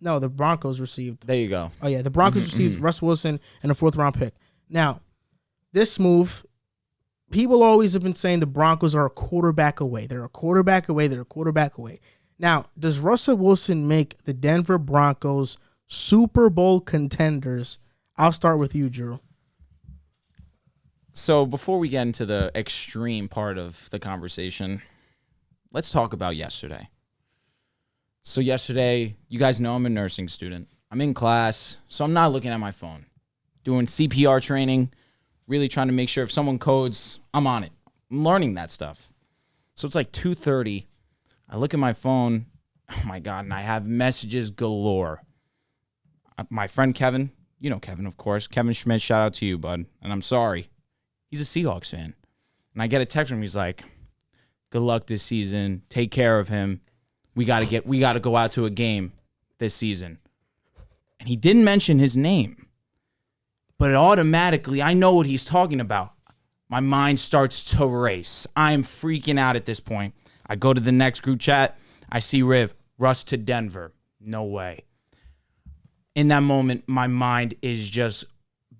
No, the Broncos received. There you go. Oh, yeah. The Broncos received Russell Wilson and a 4th-round pick. Now, this move, people always have been saying the Broncos are a quarterback away. They're a quarterback away. They're a quarterback away. Now, does Russell Wilson make the Denver Broncos Super Bowl contenders? I'll start with you, Drew. So before we get into the extreme part of the conversation, let's talk about yesterday. So yesterday, you guys know I'm a nursing student. I'm in class, so I'm not looking at my phone. Doing CPR training, really trying to make sure if someone codes, I'm on it. I'm learning that stuff. So it's like 2:30. I look at my phone. Oh, my God, and I have messages galore. My friend Kevin, you know Kevin, of course. Kevin Schmidt, shout out to you, bud. And I'm sorry. He's a Seahawks fan. And I get a text from him. He's like, good luck this season. Take care of him. We got to go out to a game this season. And he didn't mention his name. But automatically, I know what he's talking about. My mind starts to race. I'm freaking out at this point. I go to the next group chat. I see Riv, Russ to Denver. No way. In that moment, my mind is just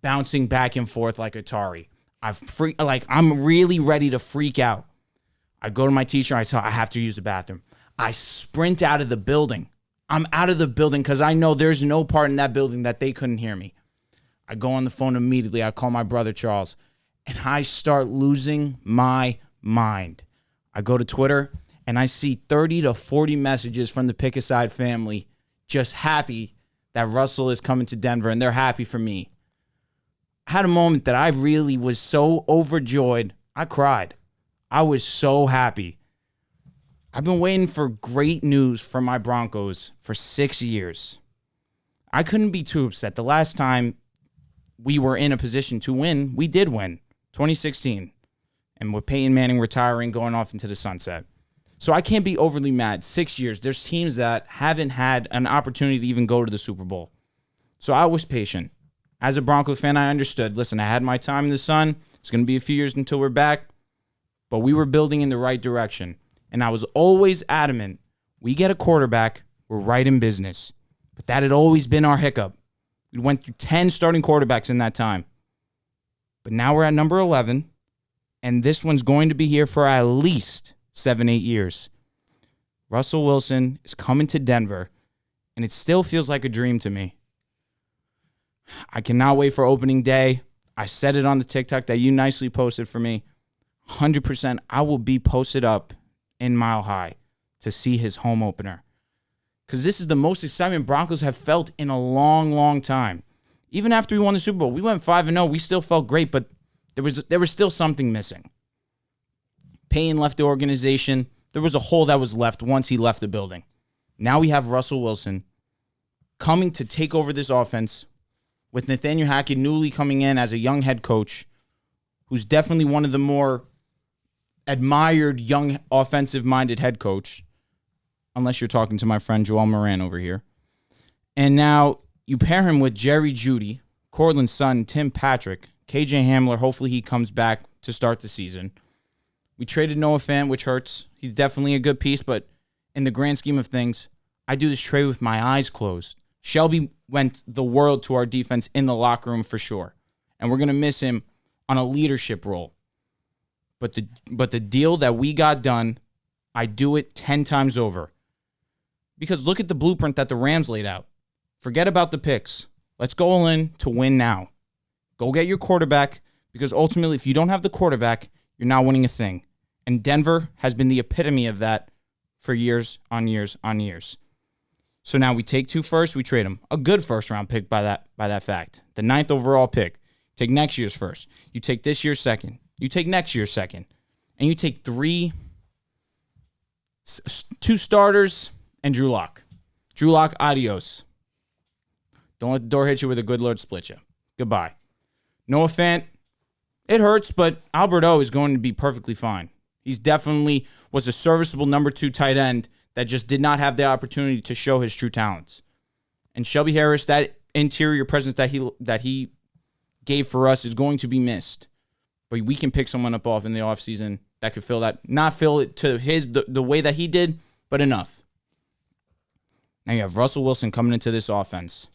bouncing back and forth like Atari. I'm really ready to freak out. I go to my teacher. I tell her I have to use the bathroom. I sprint out of the building. I'm out of the building because I know there's no part in that building that they couldn't hear me. I go on the phone immediately. I call my brother Charles, and I start losing my mind. I go to Twitter, and I see 30 to 40 messages from the Pick-A-Side family just happy that Russell is coming to Denver, and they're happy for me. I had a moment that I really was so overjoyed. I cried. I was so happy. I've been waiting for great news from my Broncos for 6 years. I couldn't be too upset. The last time we were in a position to win, we did win, 2016. And with Peyton Manning retiring, going off into the sunset. So I can't be overly mad. 6 years. There's teams that haven't had an opportunity to even go to the Super Bowl. So I was patient. As a Broncos fan, I understood. Listen, I had my time in the sun. It's going to be a few years until we're back. But we were building in the right direction. And I was always adamant, we get a quarterback, we're right in business. But that had always been our hiccup. We went through 10 starting quarterbacks in that time. But now we're at number 11. And this one's going to be here for at least 7-8 years. Russell Wilson is coming to Denver. And it still feels like a dream to me. I cannot wait for opening day. I said it on the TikTok that you nicely posted for me. 100% I will be posted up in Mile High to see his home opener. Because this is the most excitement Broncos have felt in a long, long time. Even after we won the Super Bowl, we went 5-0. We still felt great, but there was still something missing. Payne left the organization. There was a hole that was left once he left the building. Now we have Russell Wilson coming to take over this offense with Nathaniel Hackett newly coming in as a young head coach who's definitely one of the more admired young offensive-minded head coach, unless you're talking to my friend Joel Moran over here. And now you pair him with Jerry Jeudy, Cortland's son, Tim Patrick, KJ Hamler. Hopefully he comes back to start the season. We traded Noah Fant, which hurts. He's definitely a good piece, but in the grand scheme of things, I do this trade with my eyes closed. Shelby went the world to our defense in the locker room for sure, and we're going to miss him on a leadership role. But the deal that we got done, I do it 10 times over. Because look at the blueprint that the Rams laid out. Forget about the picks. Let's go all in to win now. Go get your quarterback, because ultimately, if you don't have the quarterback, you're not winning a thing. And Denver has been the epitome of that for years on years on years. So now we take 2 firsts, we trade them. A good first-round pick by that fact. The 9th overall pick. Take next year's first. You take this year's second. You take next year's second. And you take 2 starters and Drew Lock. Drew Lock, adios. Don't let the door hit you with a good Lord split you. Goodbye. Noah Fant, it hurts, but Albert O is going to be perfectly fine. He's definitely was a serviceable number 2 tight end that just did not have the opportunity to show his true talents. And Shelby Harris, that interior presence that he gave for us is going to be missed. But we can pick someone up off in the offseason that could fill that, not fill it to the way that he did, but enough. Now you have Russell Wilson coming into this offense,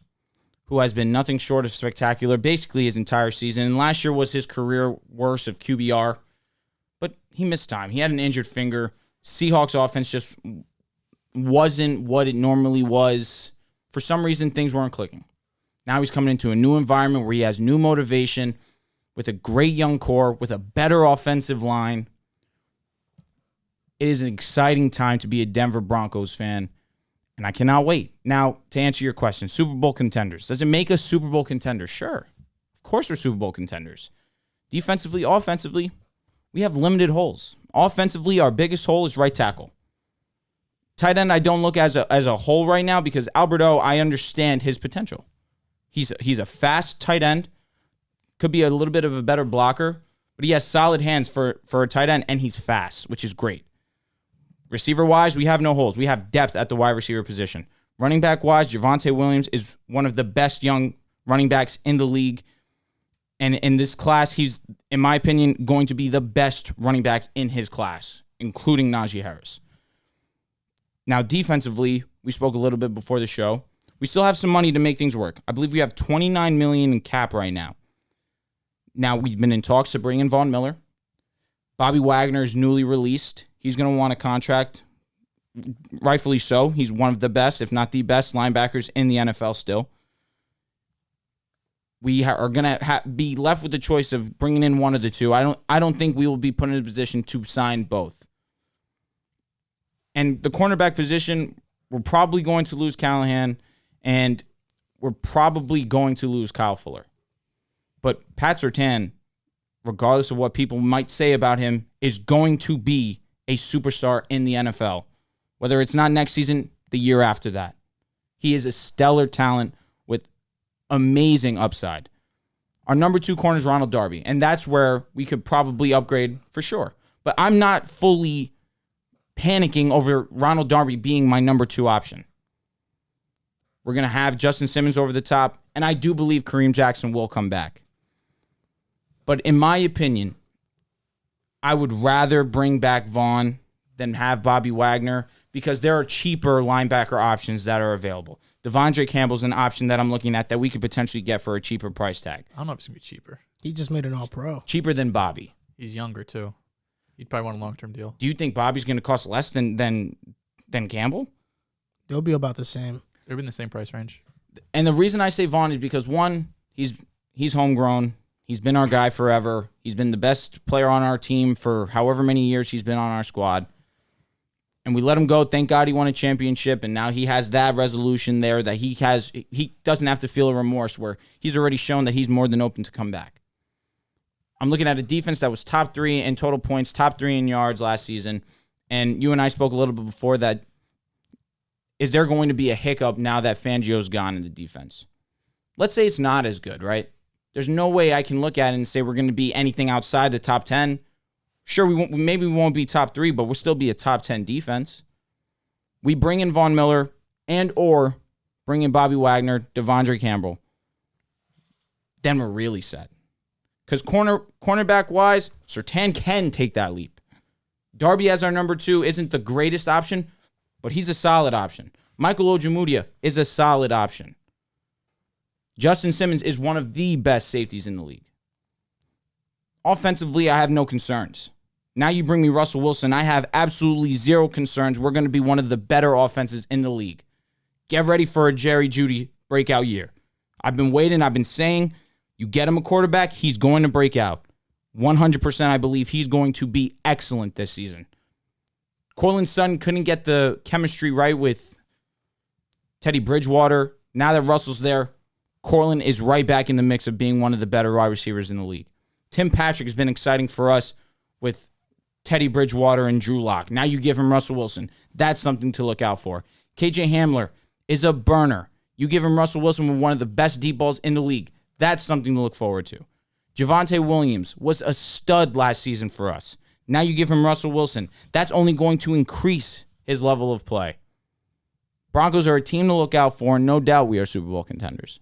who has been nothing short of spectacular basically his entire season. And last year was his career worst of QBR, but he missed time. He had an injured finger. Seahawks offense just wasn't what it normally was. For some reason, things weren't clicking. Now he's coming into a new environment where he has new motivation with a great young core, with a better offensive line. It is an exciting time to be a Denver Broncos fan, and I cannot wait. Now, to answer your question, Super Bowl contenders. Does it make us Super Bowl contenders? Sure. Of course we're Super Bowl contenders. Defensively, offensively, we have limited holes. Offensively, our biggest hole is right tackle. Tight end, I don't look as a hole right now because Alberto, I understand his potential. He's a fast tight end, could be a little bit of a better blocker, but he has solid hands for a tight end, and he's fast, which is great. Receiver-wise, we have no holes. We have depth at the wide receiver position. Running back-wise, Javonte Williams is one of the best young running backs in the league. And in this class, he's, in my opinion, going to be the best running back in his class, including Najee Harris. Now, defensively, we spoke a little bit before the show. We still have some money to make things work. I believe we have $29 million in cap right now. Now, we've been in talks to bring in Von Miller. Bobby Wagner is newly released. He's going to want a contract, rightfully so. He's one of the best, if not the best, linebackers in the NFL still. We are going to be left with the choice of bringing in one of the two. I don't think we will be put in a position to sign both. And the cornerback position, we're probably going to lose Callahan, and we're probably going to lose Kyle Fuller. But Pat Surtain, regardless of what people might say about him, is going to be a superstar in the NFL. Whether it's not next season, the year after that. He is a stellar talent with amazing upside. Our number 2 corner is Ronald Darby, and that's where we could probably upgrade for sure. But I'm not fully panicking over Ronald Darby being my number 2 option. We're going to have Justin Simmons over the top, and I do believe Kareem Jackson will come back. But in my opinion, I would rather bring back Vaughn than have Bobby Wagner because there are cheaper linebacker options that are available. Devondre Campbell's an option that I'm looking at that we could potentially get for a cheaper price tag. I don't know if it's going to be cheaper. He just made an all-pro. Cheaper than Bobby. He's younger, too. He'd probably want a long-term deal. Do you think Bobby's going to cost less than Campbell? They'll be about the same. They're in the same price range. And the reason I say Vaughn is because, one, he's homegrown. He's been our guy forever. He's been the best player on our team for however many years he's been on our squad. And we let him go. Thank God he won a championship, and now he has that resolution there that he doesn't have to feel a remorse where he's already shown that he's more than open to come back. I'm looking at a defense that was top 3 in total points, top 3 in yards last season, and you and I spoke a little bit before that. Is there going to be a hiccup now that Fangio's gone in the defense? Let's say it's not as good, right? There's no way I can look at it and say we're going to be anything outside the top 10. Sure, maybe we won't be top 3, but we'll still be a top 10 defense. We bring in Von Miller and or bring in Bobby Wagner, Devondre Campbell. Then we're really set. Because cornerback-wise, Surtain can take that leap. Darby as our number 2 isn't the greatest option, but he's a solid option. Michael Ojemudia is a solid option. Justin Simmons is one of the best safeties in the league. Offensively, I have no concerns. Now you bring me Russell Wilson, I have absolutely zero concerns. We're going to be one of the better offenses in the league. Get ready for a Jerry Jeudy breakout year. I've been waiting. I've been saying, you get him a quarterback, he's going to break out. 100% I believe he's going to be excellent this season. Courtland Sutton couldn't get the chemistry right with Teddy Bridgewater. Now that Russell's there, Courtland is right back in the mix of being one of the better wide receivers in the league. Tim Patrick has been exciting for us with Teddy Bridgewater and Drew Lock. Now you give him Russell Wilson. That's something to look out for. KJ Hamler is a burner. You give him Russell Wilson with one of the best deep balls in the league. That's something to look forward to. Javonte Williams was a stud last season for us. Now you give him Russell Wilson. That's only going to increase his level of play. Broncos are a team to look out for, and no doubt we are Super Bowl contenders.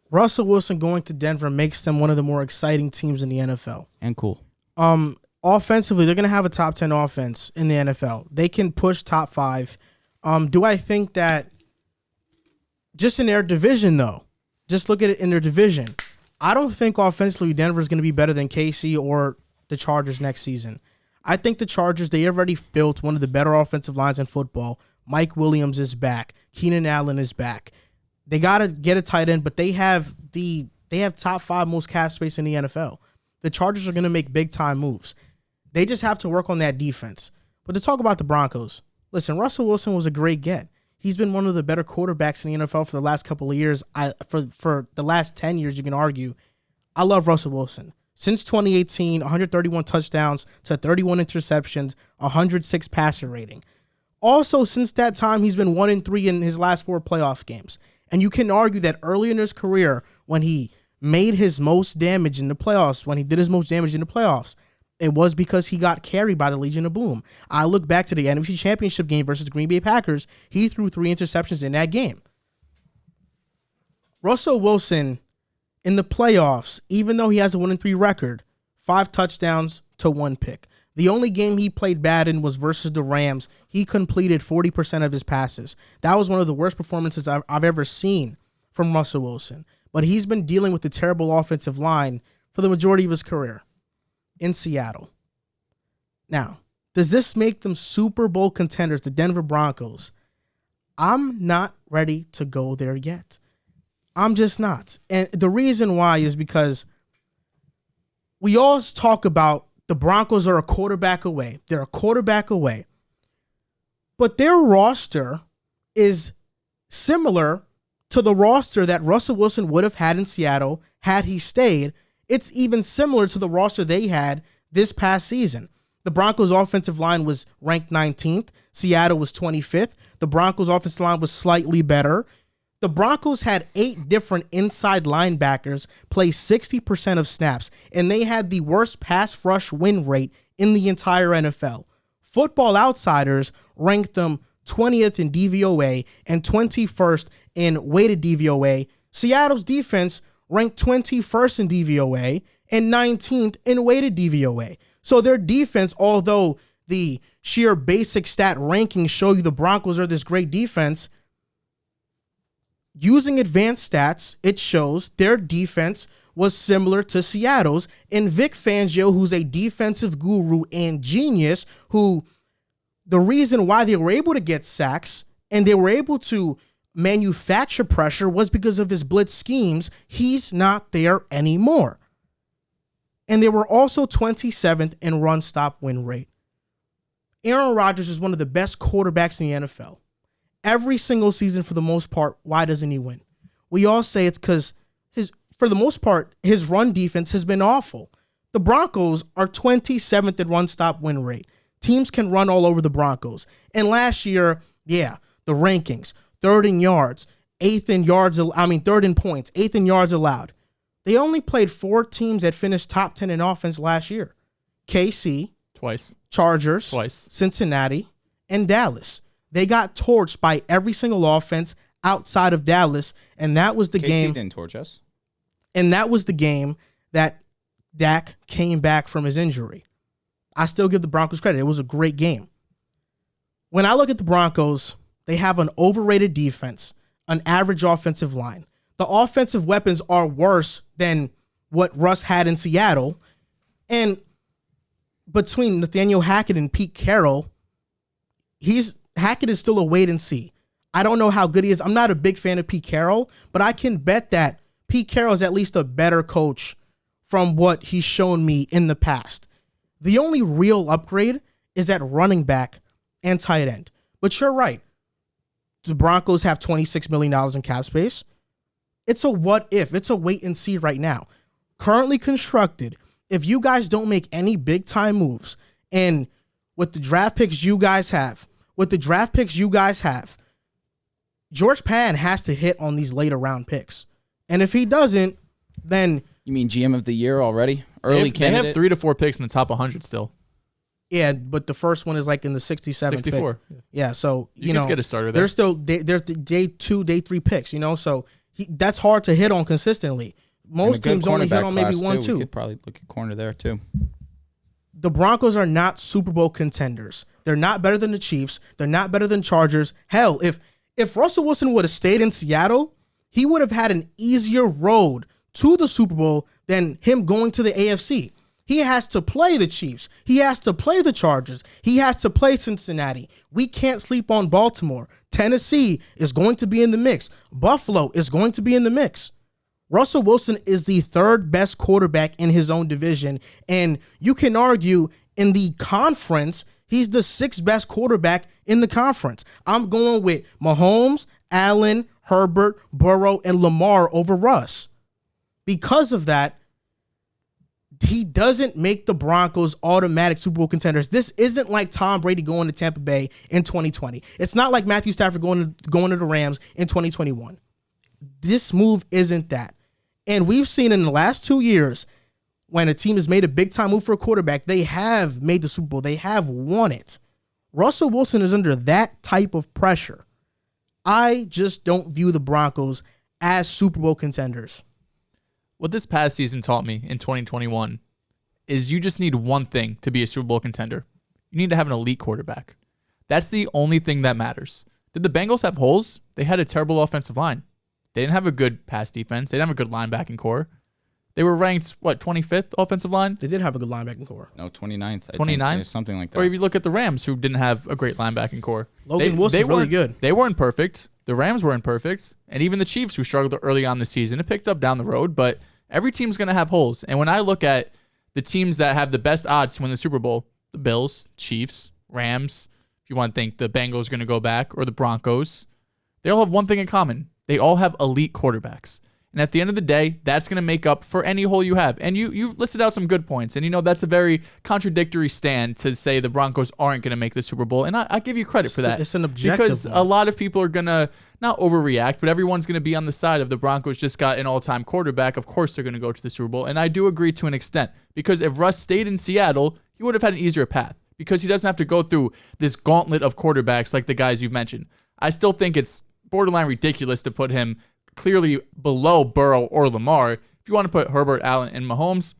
Russell Wilson going to Denver makes them one of the more exciting teams in the NFL. And cool. Offensively, they're going to have a top 10 offense in the NFL. They can push top 5 Do I think that just in their division, though, just look at it in their division, I don't think offensively Denver is going to be better than KC or the Chargers next season. I think the Chargers, they already built one of the better offensive lines in football. Mike Williams is back. Keenan Allen is back. They got to get a tight end, but they have top 5 most cap space in the NFL. The Chargers are going to make big-time moves. They just have to work on that defense. But to talk about the Broncos, listen, Russell Wilson was a great get. He's been one of the better quarterbacks in the NFL for the last couple of years. For the last 10 years, you can argue. I love Russell Wilson. Since 2018, 131 touchdowns to 31 interceptions, 106 passer rating. Also, since that time, he's been 1-3 in his last 4 playoff games. And you can argue that early in his career, when he made his most damage in the playoffs, it was because he got carried by the Legion of Boom. I look back to the NFC Championship game versus the Green Bay Packers. He threw 3 interceptions in that game. Russell Wilson, in the playoffs, even though he has a 1-3 record, 5 touchdowns to 1 pick. The only game he played bad in was versus the Rams. He completed 40% of his passes. That was one of the worst performances I've ever seen from Russell Wilson. But he's been dealing with the terrible offensive line for the majority of his career in Seattle. Now, does this make them Super Bowl contenders, the Denver Broncos? I'm not ready to go there yet. I'm just not. And the reason why is because we always talk about the Broncos are a quarterback away. They're a quarterback away. But their roster is similar to the roster that Russell Wilson would have had in Seattle had he stayed. It's even similar to the roster they had this past season. The Broncos' offensive line was ranked 19th. Seattle was 25th. The Broncos' offensive line was slightly better. The Broncos had 8 different inside linebackers play 60% of snaps, and they had the worst pass rush win rate in the entire NFL. Football Outsiders ranked them 20th in DVOA and 21st in weighted DVOA. Seattle's defense ranked 21st in DVOA and 19th in weighted DVOA. So their defense, although the sheer basic stat rankings show you the Broncos are this great defense, using advanced stats, it shows their defense was similar to Seattle's. And Vic Fangio, who's a defensive guru and genius, who the reason why they were able to get sacks and they were able to manufacture pressure was because of his blitz schemes. He's not there anymore. And they were also 27th in run stop win rate. Aaron Rodgers is one of the best quarterbacks in the NFL. Every single season, for the most part, why doesn't he win? We all say it's because, for the most part, his run defense has been awful. The Broncos are 27th in run stop win rate. Teams can run all over the Broncos. And last year, the rankings, 3rd in yards, 8th in yards, 3rd in points, 8th in yards allowed. They only played 4 teams that finished top 10 in offense last year. KC, twice. Chargers, twice. Cincinnati, and Dallas. They got torched by every single offense outside of Dallas, and that was the game. KC didn't torch us. And that was the game that Dak came back from his injury. I still give the Broncos credit. It was a great game. When I look at the Broncos, they have an overrated defense, an average offensive line. The offensive weapons are worse than what Russ had in Seattle. And between Nathaniel Hackett and Pete Carroll, Hackett is still a wait and see. I don't know how good he is. I'm not a big fan of Pete Carroll, but I can bet that Pete Carroll is at least a better coach from what he's shown me in the past. The only real upgrade is at running back and tight end. But you're right. The Broncos have $26 million in cap space. It's a what if. It's a wait and see right now. Currently constructed, if you guys don't make any big time moves, and with the draft picks you guys have, George Patton has to hit on these later round picks. And if he doesn't, then... You mean GM of the year already? Early They candidate? have 3 to 4 picks in the top 100 still. Yeah, but the first one is like in the 67th 64. pick. Yeah, so, You can get a starter there. They're still they're the day 2, day 3 picks, so that's hard to hit on consistently. Most teams only hit on maybe 1, 2. We could probably look at corner there too. the Broncos are not Super Bowl contenders. They're not better than the Chiefs. They're not better than Chargers. Hell, if Russell Wilson would have stayed in Seattle, he would have had an easier road to the Super Bowl than him going to the AFC. He has to play the Chiefs. He has to play the Chargers. He has to play Cincinnati. We can't sleep on Baltimore. Tennessee is going to be in the mix. Buffalo is going to be in the mix. Russell Wilson is the third best quarterback in his own division, and you can argue in the conference, he's the sixth best quarterback in the conference. I'm going with Mahomes, Allen, Herbert, Burrow, and Lamar over Russ. Because of that, he doesn't make the Broncos automatic Super Bowl contenders. This isn't like Tom Brady going to Tampa Bay in 2020. It's not like Matthew Stafford going to the Rams in 2021. This move isn't that. And we've seen in the last 2 years, when a team has made a big-time move for a quarterback, they have made the Super Bowl. They have won it. Russell Wilson is under that type of pressure. I just don't view the Broncos as Super Bowl contenders. What this past season taught me in 2021 is you just need one thing to be a Super Bowl contender. You need to have an elite quarterback. That's the only thing that matters. Did the Bengals have holes? They had a terrible offensive line. They didn't have a good pass defense. They didn't have a good linebacking core. They were ranked, 25th offensive line? They did have a good linebacking core. No, 29th. 29th? Something like that. Or if you look at the Rams, who didn't have a great linebacking core. Logan Wilson's really good. They weren't perfect. The Rams weren't perfect. And even the Chiefs, who struggled early on the season, it picked up down the road. But every team's going to have holes. And when I look at the teams that have the best odds to win the Super Bowl, the Bills, Chiefs, Rams, if you want to think the Bengals are going to go back, or the Broncos, they all have one thing in common. They all have elite quarterbacks. And at the end of the day, that's going to make up for any hole you have. And you've listed out some good points. And, that's a very contradictory stand to say the Broncos aren't going to make the Super Bowl. And I give you credit for that. It's an objective because one. a lot of people are going to not overreact, but everyone's going to be on the side of the Broncos just got an all-time quarterback. Of course they're going to go to the Super Bowl. And I do agree to an extent. Because if Russ stayed in Seattle, he would have had an easier path. Because he doesn't have to go through this gauntlet of quarterbacks like the guys you've mentioned. I still think it's borderline ridiculous to put him clearly below Burrow or Lamar. If you want to put Herbert, Allen, and Mahomes,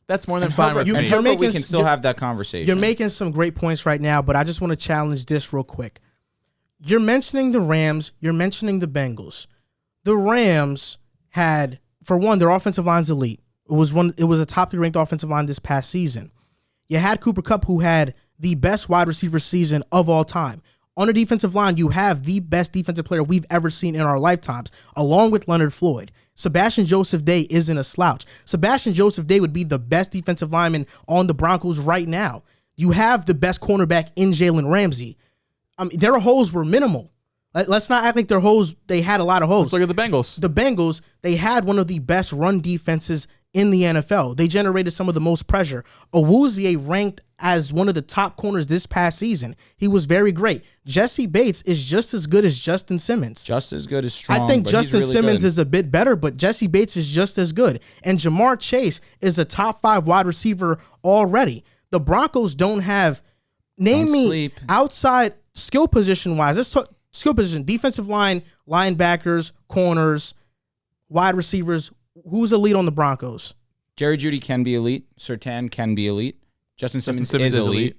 that's more than fine with me. We can still have that conversation. You're making some great points right now, but I just want to challenge this real quick. You're mentioning the Rams. You're mentioning the Bengals. The Rams had, for one, their offensive line's elite. It was a top 3 ranked offensive line this past season. You had Cooper Kupp, who had the best wide receiver season of all time. On the defensive line, you have the best defensive player we've ever seen in our lifetimes, along with Leonard Floyd. Sebastian Joseph Day isn't a slouch. Sebastian Joseph Day would be the best defensive lineman on the Broncos right now. You have the best cornerback in Jalen Ramsey. Their holes were minimal. Let's not act like their holes, they had a lot of holes. Let's look at the Bengals. The Bengals, they had one of the best run defenses in the NFL. They generated some of the most pressure. Awuzie ranked as one of the top corners this past season. He was very great. Jesse Bates is just as good as Justin Simmons. Just as good as strong. I think but Justin he's really Simmons good. is a bit better, but Jesse Bates is just as good. And Jamar Chase is a top 5 wide receiver already. The Broncos don't have, outside skill position wise. Let's talk skill position, defensive line, linebackers, corners, wide receivers. Who's elite on the Broncos? Jerry Jeudy can be elite. Surtain can be elite. Justin Simmons is elite.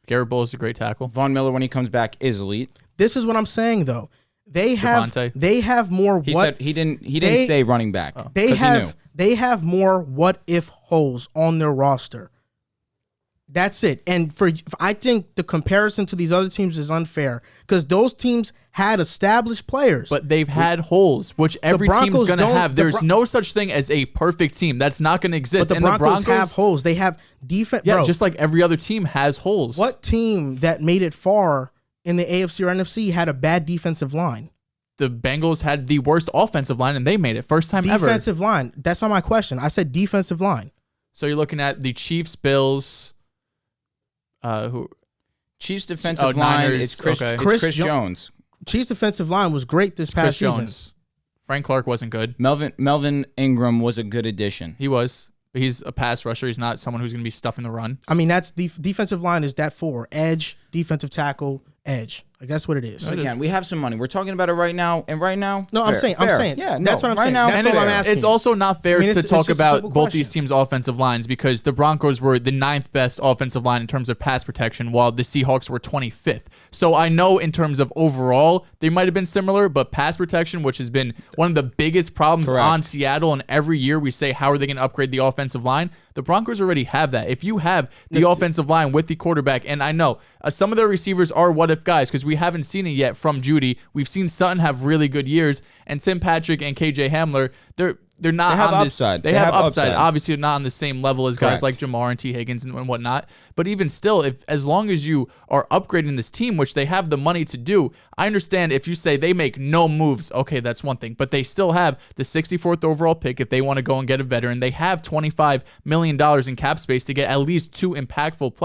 Garrett Bowles is a great tackle. Von Miller, when he comes back, is elite. This is what I'm saying, though. They have more. He said he didn't say running back. They have more what if holes on their roster. That's it. And I think the comparison to these other teams is unfair because those teams had established players. But they've had holes, which every team's going to have. There's no such thing as a perfect team. That's not going to exist. But the Broncos have holes. They have defense. Yeah, just like every other team has holes. What team that made it far in the AFC or NFC had a bad defensive line? The Bengals had the worst offensive line, and they made it. First time ever. Defensive line. That's not my question. I said defensive line. So you're looking at the Chiefs, Bills, Chiefs defensive line is Chris Jones. Chiefs defensive line was great this past season. Frank Clark wasn't good. Melvin Ingram was a good addition. He was. But he's a pass rusher. He's not someone who's going to be stuffing the run. I mean, that's defensive line is that for edge, defensive tackle, edge. Like that's what it is. It Again, is. we have some money. We're talking about it right now, and right now. No, I'm saying. Yeah, That's what I'm saying. Now, That's And all I'm asking. it's also not fair I mean, to it's talk just a about simple both these question. teams' offensive lines because the Broncos were the 9th best offensive line in terms of pass protection, while the Seahawks were 25th. So I know in terms of overall, they might have been similar, but pass protection, which has been one of the biggest problems Correct. on Seattle, and every year we say, how are they going to upgrade the offensive line? The Broncos already have that. If you have the offensive line with the quarterback, and I know some of their receivers are what-if guys because we haven't seen it yet from Judy. We've seen Sutton have really good years, and Tim Patrick and KJ Hamler, they're not They have on this. upside. They have upside. Obviously, not on the same level as guys Correct. like Jamar and T. Higgins and whatnot. But even still, if as long as you are upgrading this team, which they have the money to do, I understand if you say they make no moves, okay, that's one thing. But they still have the 64th overall pick if they want to go and get a veteran. They have $25 million in cap space to get at least 2 impactful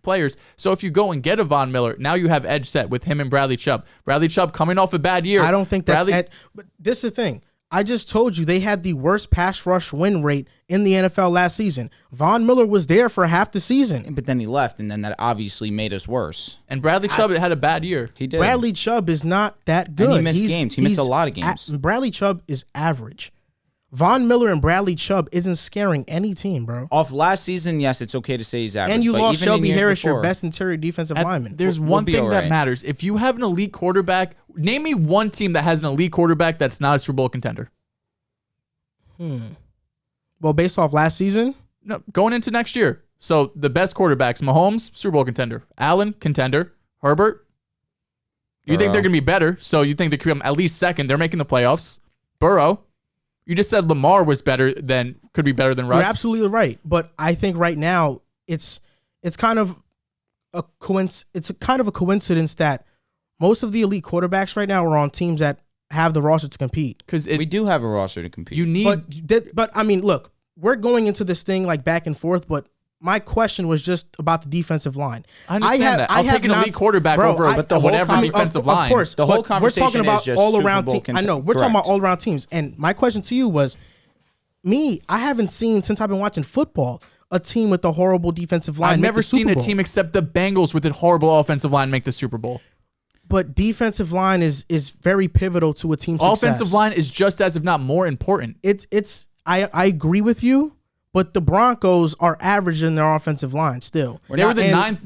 players. So if you go and get a Von Miller, now you have edge set with him and Bradley Chubb. Bradley Chubb coming off a bad year. I don't think that's but this is the thing. I just told you they had the worst pass rush win rate in the NFL last season. Von Miller was there for half the season. But then he left, and then that obviously made us worse. And Bradley Chubb had a bad year. He did. Bradley Chubb is not that good. And he missed games. He missed a lot of games. Bradley Chubb is average. Von Miller and Bradley Chubb isn't scaring any team, bro. Off last season, yes, it's okay to say he's average. And you but lost even in Shelby years Harris, your before- best interior defensive lineman. There's We'll one be thing all that right. matters. If you have an elite quarterback, name me one team that has an elite quarterback that's not a Super Bowl contender. Well, based off last season, No, going into next year. So the best quarterbacks, Mahomes, Super Bowl contender. Allen, contender. Herbert, you think they're going to be better, so you think they could be at least second. They're making the playoffs. Burrow, you just said Lamar was could be better than Russ. you're absolutely right. But I think right now it's kind of a coincidence that most of the elite quarterbacks right now are on teams that have the roster to compete. Because We do have a roster to compete. you need But I mean, look, we're going into this thing like back and forth, but my question was just about the defensive line. I understand that. I'll take an elite quarterback over whatever defensive line. Of course, The whole but conversation we're talking is about just all Super around Bowl teams. I know we're talking correct. about all around teams. And my question to you was, I haven't seen since I've been watching football a team with a horrible defensive line. I've make never the Super seen a Bowl. team except the Bengals with a horrible offensive line make the Super Bowl. But defensive line is very pivotal to a team's success. Offensive line is just as, if not more, important. I agree with you, but the Broncos are average in their offensive line still. They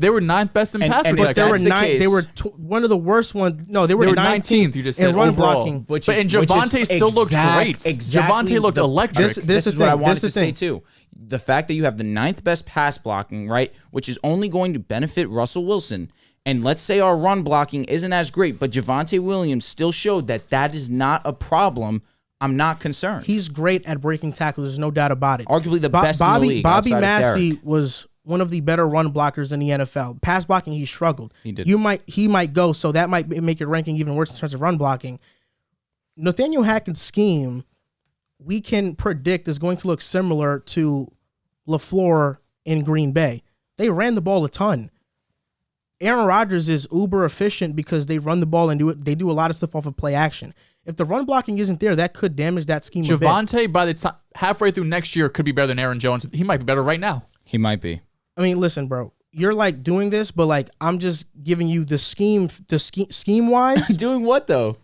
were ninth best in pass and if protection. They were That's the ninth. case. They were one of the worst ones. No, they were They were 19th. You just in said run overall. blocking. But Javonte still looked great. Javonte looked electric. This is what I wanted to say thing. too. The fact that you have the 9th best pass blocking, right, which is only going to benefit Russell Wilson. And let's say our run blocking isn't as great, but Javonte Williams still showed that is not a problem. I'm not concerned. He's great at breaking tackles. There's no doubt about it. Arguably the best in the league. Bobby outside of Massey Derek. was one of the better run blockers in the NFL. Pass blocking, he struggled. He did. He might go, so that might make your ranking even worse in terms of run blocking. Nathaniel Hackett's scheme, we can predict, is going to look similar to LaFleur in Green Bay. They ran the ball a ton. Aaron Rodgers is uber efficient because they run the ball and they do a lot of stuff off of play action. If the run blocking isn't there, that could damage that scheme a bit. Javonte, by the time halfway through next year, could be better than Aaron Jones. He might be better right now. He might be. I mean, listen, bro. You're like doing this, but like I'm just giving you the scheme wise. Doing what though?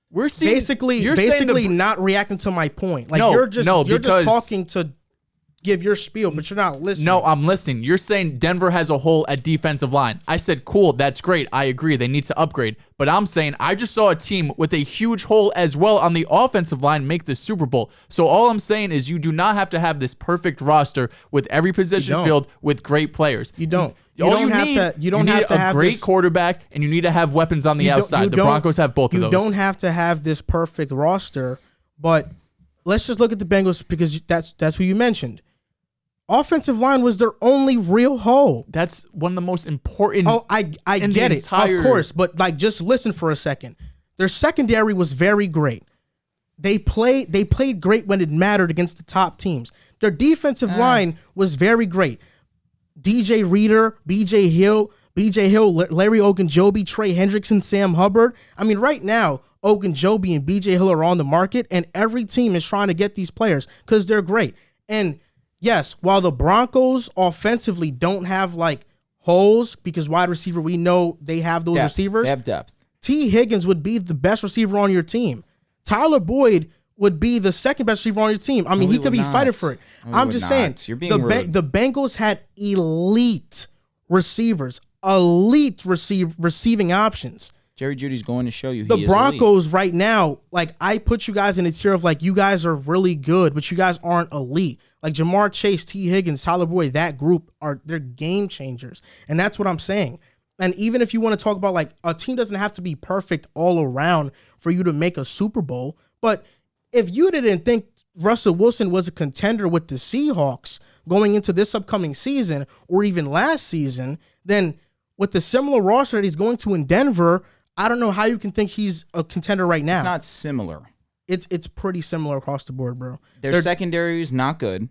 We're seeing basically not reacting to my point. Like you're just talking to give your spiel, but you're not listening. No, I'm listening. You're saying Denver has a hole at defensive line. I said, cool, that's great. I agree. They need to upgrade. But I'm saying I just saw a team with a huge hole as well on the offensive line make the Super Bowl. So all I'm saying is you do not have to have this perfect roster with every position filled with great players. You don't. You need a great quarterback, and you need to have weapons on the outside. The Broncos have both of those. You don't have to have this perfect roster, but let's just look at the Bengals because that's who you mentioned. Offensive line was their only real hole. That's one of the most important. Oh, I get it, of course, but like just listen for a second. Their secondary was very great. They played great when it mattered against the top teams. Their defensive line was very great. DJ Reader, BJ Hill, Larry Ogunjobi, Trey Hendrickson, Sam Hubbard. I mean, right now, Ogunjobi and BJ Hill are on the market, and every team is trying to get these players because they're great. And yes, while the Broncos offensively don't have like holes because wide receiver, we know they have those receivers. They have depth. T. Higgins would be the best receiver on your team. Tyler Boyd would be the second best receiver on your team. I mean, he could be fighting for it. I'm just saying, you're being rude. The Bengals had elite receivers, receiving options. Jerry Jeudy's going to show you the Broncos right now, like, I put you guys in a tier of, like, you guys are really good, but you guys aren't elite. Like, Jamar Chase, T. Higgins, Tyler Boyd, that group they're game changers. And that's what I'm saying. And even if you want to talk about, like, a team doesn't have to be perfect all around for you to make a Super Bowl. But if you didn't think Russell Wilson was a contender with the Seahawks going into this upcoming season or even last season, then with the similar roster that he's going to in Denver, I don't know how you can think he's a contender right now. It's not similar. It's pretty similar across the board, bro. Their secondary is not good.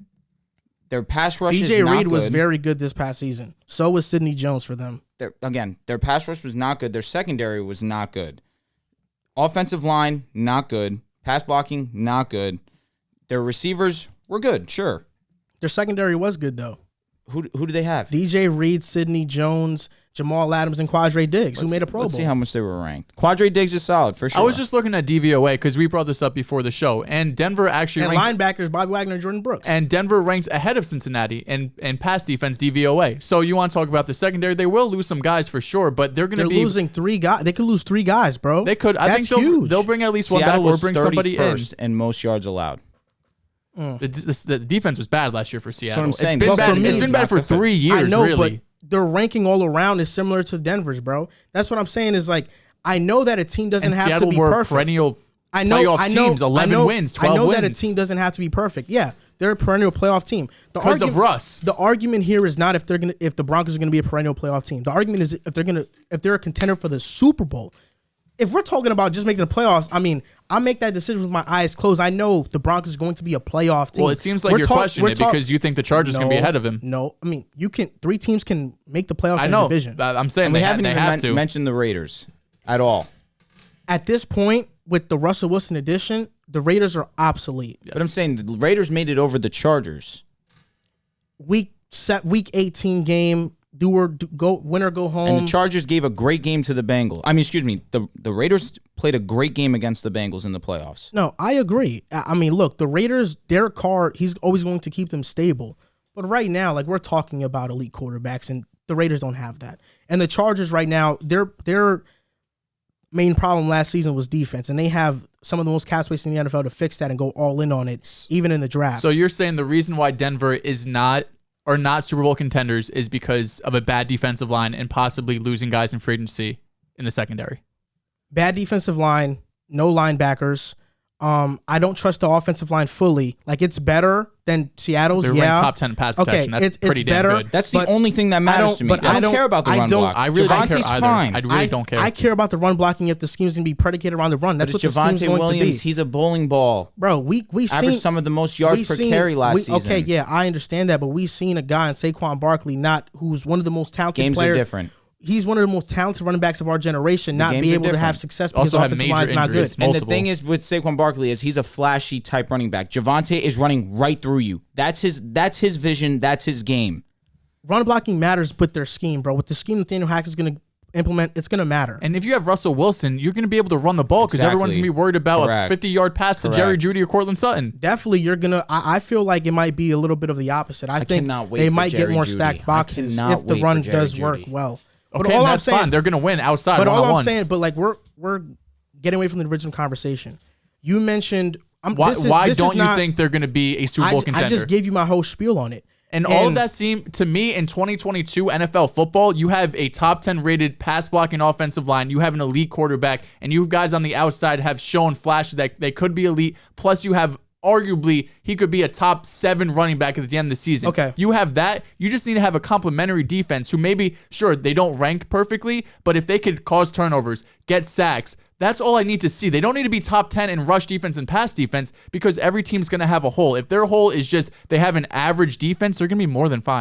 Their pass rush is not DJ Reed good. was very good this past season. So was Sidney Jones for them. Their pass rush was not good. Their secondary was not good. Offensive line, not good. Pass blocking, not good. Their receivers were good, sure. Their secondary was good, though. Who do they have? DJ Reed, Sidney Jones, Jamal Adams, and Quadre Diggs, who made a Pro Bowl. Let's see how much they were ranked. Quadre Diggs is solid, for sure. I was just looking at DVOA because we brought this up before the show, and Denver actually ranked linebackers, Bobby Wagner and Jordan Brooks. And Denver ranked ahead of Cincinnati in pass defense DVOA. So you want to talk about the secondary? They will lose some guys for sure, but they're going to be losing 3 guys. They could lose 3 guys, bro. They could. I think they'll bring at least Seattle one back or bring somebody in. And most yards allowed. The defense was bad last year for Seattle. That's what I'm saying. It's been bad for 3 years, I know, really. But their ranking all around is similar to Denver's, bro. That's what I'm saying is, like, I know that a team doesn't have Seattle to be were perfect. Perennial playoff teams, 11 wins, 12 wins. I know that a team doesn't have to be perfect. Yeah, they're a perennial playoff team. Because of Russ. The argument here is not if the Broncos are gonna be a perennial playoff team. The argument is if they're a contender for the Super Bowl. If we're talking about just making the playoffs, I mean, I make that decision with my eyes closed. I know the Broncos are going to be a playoff team. Well, it seems like you're questioning it because you think the Chargers are going to be ahead of him. No, I mean, 3 teams can make the playoffs in the division. I'm saying we they haven't have even to mention the Raiders at all. At this point, with the Russell Wilson addition, the Raiders are obsolete. Yes. But I'm saying the Raiders made it over the Chargers. Week 18 game. Win or go home. And the Chargers gave a great game to the Bengals. I mean, excuse me, the Raiders played a great game against the Bengals in the playoffs. No, I agree. I mean, look, the Raiders, Derek Carr, he's always going to keep them stable. But right now, like, we're talking about elite quarterbacks, and the Raiders don't have that. And the Chargers right now, their main problem last season was defense, and they have some of the most cap space in the NFL to fix that and go all in on it, even in the draft. So you're saying the reason why Denver is not Super Bowl contenders is because of a bad defensive line and possibly losing guys in free agency in the secondary. Bad defensive line, no linebackers. I don't trust the offensive line fully. Like, it's better than Seattle's. They're ranked top 10 in pass protection. That's pretty damn good. That's the only thing that matters to me. I don't care about the run block. I really don't care Javonte's either. fine. I really don't care. I care about the run blocking if the scheme's going to be predicated around the run. That's what the scheme's going Javonte Williams, to be. he's a bowling ball. Bro, we averaged seen some of the most yards per carry last season. Okay, yeah, I understand that, but we've seen a guy in Saquon Barkley, who's one of the most talented Games players. are different. He's one of the most talented running backs of our generation, not be able to have success because the offensive line is not good. And the thing is with Saquon Barkley is he's a flashy type running back. Javonte is running right through you. That's his vision. That's his game. Run blocking matters with their scheme, bro. With the scheme Nathaniel Hackett is going to implement, it's going to matter. And if you have Russell Wilson, you're going to be able to run the ball because everyone's going to be worried about a 50-yard pass to Jerry Jeudy or Cortland Sutton. Definitely, you're going to. I feel like it might be a little bit of the opposite. I think they might get more stacked boxes if the run does work well. Okay, and that's fine. They're going to win outside But one-on-ones. all I'm saying, but like we're getting away from the original conversation. You mentioned why don't you think they're going to be a Super Bowl contender? I just gave you my whole spiel on it. And all of that seemed to me in 2022 NFL football, you have a top 10 rated pass blocking offensive line, you have an elite quarterback, and you guys on the outside have shown flashes that they could be elite. Plus you have arguably, he could be a top 7 running back at the end of the season. Okay. You have that. You just need to have a complementary defense who maybe, sure, they don't rank perfectly, but if they could cause turnovers, get sacks, that's all I need to see. They don't need to be top 10 in rush defense and pass defense because every team's going to have a hole. If their hole is just they have an average defense, they're going to be more than fine.